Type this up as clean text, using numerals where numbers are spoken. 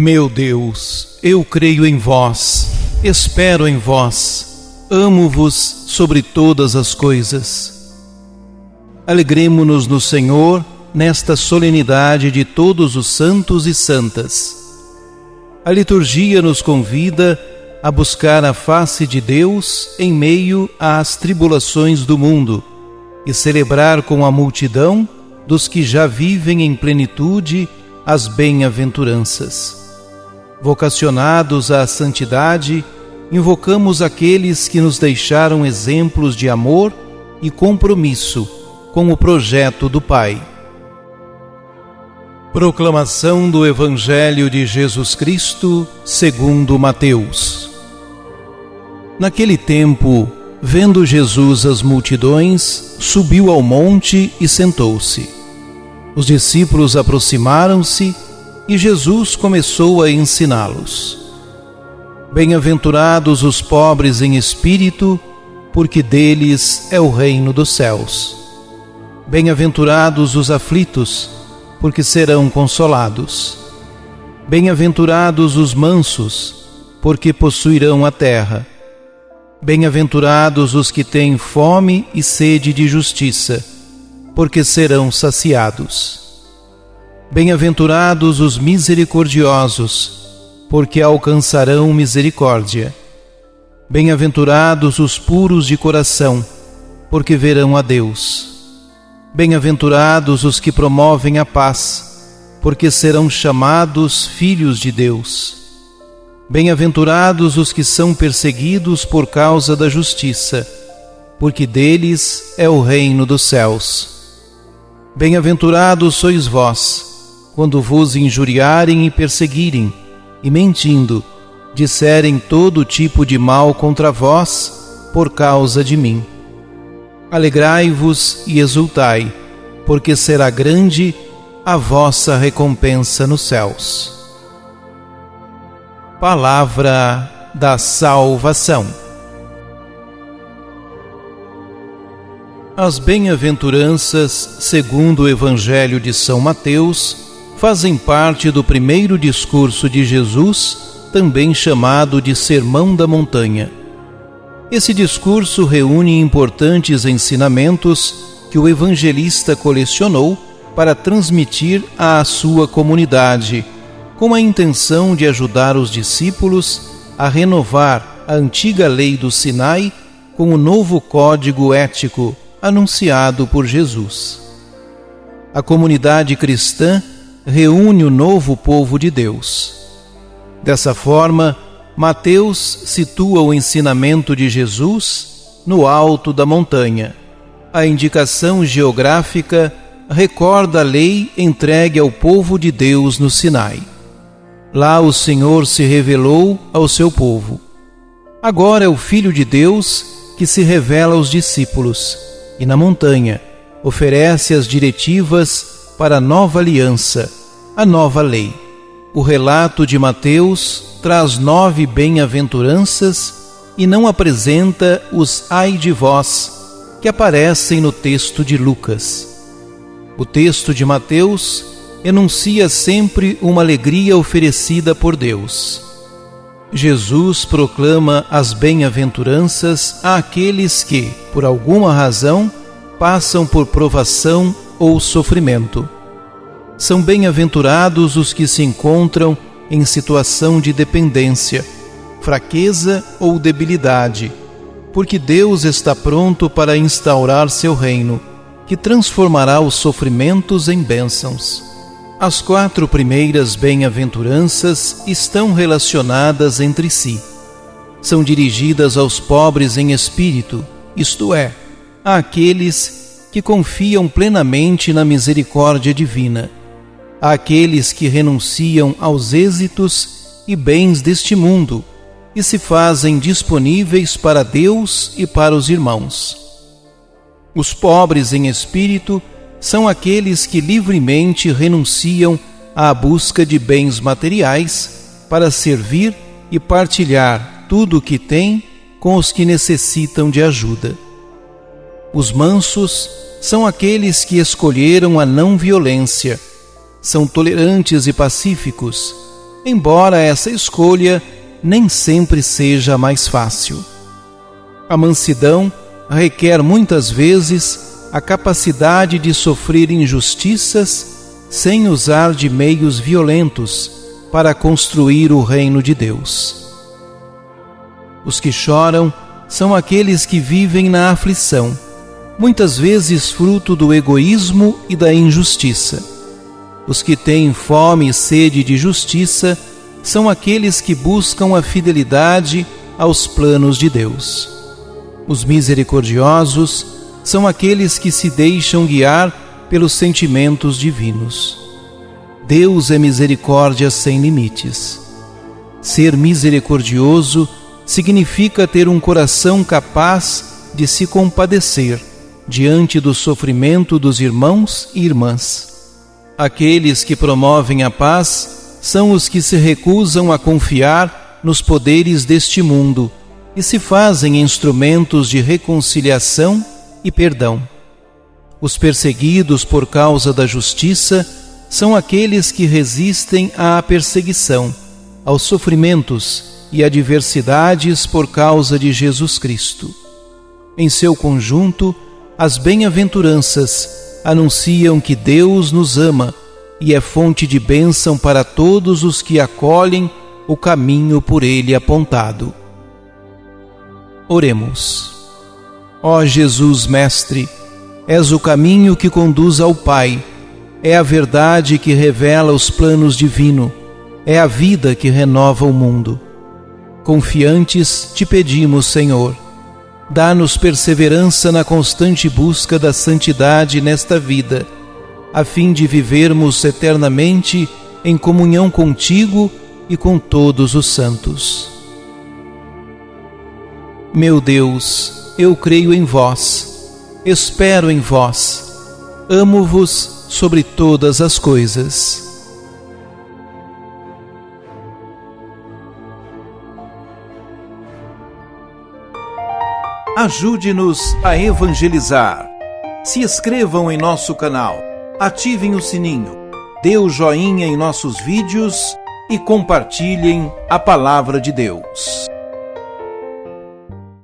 Meu Deus, eu creio em vós, espero em vós, amo-vos sobre todas as coisas. Alegremo-nos no Senhor nesta solenidade de todos os santos e santas. A liturgia nos convida a buscar a face de Deus em meio às tribulações do mundo e celebrar com a multidão dos que já vivem em plenitude as bem-aventuranças. Vocacionados à santidade, invocamos aqueles que nos deixaram exemplos de amor e compromisso com o projeto do Pai. Proclamação do Evangelho de Jesus Cristo segundo Mateus. Naquele tempo, vendo Jesus as multidões, subiu ao monte e sentou-se. Os discípulos aproximaram-se e Jesus começou a ensiná-los. Bem-aventurados os pobres em espírito, porque deles é o reino dos céus. Bem-aventurados os aflitos, porque serão consolados. Bem-aventurados os mansos, porque possuirão a terra. Bem-aventurados os que têm fome e sede de justiça, porque serão saciados. Bem-aventurados os misericordiosos, porque alcançarão misericórdia. Bem-aventurados os puros de coração, porque verão a Deus. Bem-aventurados os que promovem a paz, porque serão chamados filhos de Deus. Bem-aventurados os que são perseguidos por causa da justiça, porque deles é o reino dos céus. Bem-aventurados sois vós, quando vos injuriarem e perseguirem, e mentindo, disserem todo tipo de mal contra vós, por causa de mim. Alegrai-vos e exultai, porque será grande a vossa recompensa nos céus. Palavra da salvação. As bem-aventuranças, segundo o Evangelho de São Mateus, fazem parte do primeiro discurso de Jesus, também chamado de Sermão da Montanha. Esse discurso reúne importantes ensinamentos que o evangelista colecionou para transmitir à sua comunidade, com a intenção de ajudar os discípulos a renovar a antiga lei do Sinai com o novo código ético anunciado por Jesus. A comunidade cristã reúne o novo povo de Deus. Dessa forma, Mateus situa o ensinamento de Jesus no alto da montanha. A indicação geográfica recorda a lei entregue ao povo de Deus no Sinai. Lá o Senhor se revelou ao seu povo. Agora é o Filho de Deus que se revela aos discípulos e na montanha oferece as diretivas para a nova aliança, a nova lei. O relato de Mateus traz 9 bem-aventuranças e não apresenta os ai de vós que aparecem no texto de Lucas. O texto de Mateus enuncia sempre uma alegria oferecida por Deus. Jesus proclama as bem-aventuranças àqueles que, por alguma razão, passam por provação ou sofrimento. São bem-aventurados os que se encontram em situação de dependência, fraqueza ou debilidade, porque Deus está pronto para instaurar seu reino, que transformará os sofrimentos em bênçãos. As 4 primeiras bem-aventuranças estão relacionadas entre si. São dirigidas aos pobres em espírito, isto é, àqueles que confiam plenamente na misericórdia divina, àqueles que renunciam aos êxitos e bens deste mundo e se fazem disponíveis para Deus e para os irmãos. Os pobres em espírito são aqueles que livremente renunciam à busca de bens materiais para servir e partilhar tudo o que têm com os que necessitam de ajuda. Os mansos são aqueles que escolheram a não violência, são tolerantes e pacíficos, embora essa escolha nem sempre seja a mais fácil. A mansidão requer muitas vezes a capacidade de sofrer injustiças sem usar de meios violentos para construir o reino de Deus. Os que choram são aqueles que vivem na aflição, muitas vezes fruto do egoísmo e da injustiça. Os que têm fome e sede de justiça são aqueles que buscam a fidelidade aos planos de Deus. Os misericordiosos são aqueles que se deixam guiar pelos sentimentos divinos. Deus é misericórdia sem limites. Ser misericordioso significa ter um coração capaz de se compadecer diante do sofrimento dos irmãos e irmãs. Aqueles que promovem a paz são os que se recusam a confiar nos poderes deste mundo e se fazem instrumentos de reconciliação e perdão. Os perseguidos por causa da justiça são aqueles que resistem à perseguição, aos sofrimentos e adversidades por causa de Jesus Cristo. Em seu conjunto, as bem-aventuranças anunciam que Deus nos ama e é fonte de bênção para todos os que acolhem o caminho por Ele apontado. Oremos. Ó Jesus Mestre, és o caminho que conduz ao Pai, é a verdade que revela os planos divinos, é a vida que renova o mundo. Confiantes, te pedimos, Senhor, dá-nos perseverança na constante busca da santidade nesta vida, a fim de vivermos eternamente em comunhão contigo e com todos os santos. Meu Deus, eu creio em vós, espero em vós, amo-vos sobre todas as coisas. Ajude-nos a evangelizar. Se inscrevam em nosso canal, ativem o sininho, dê o joinha em nossos vídeos e compartilhem a palavra de Deus.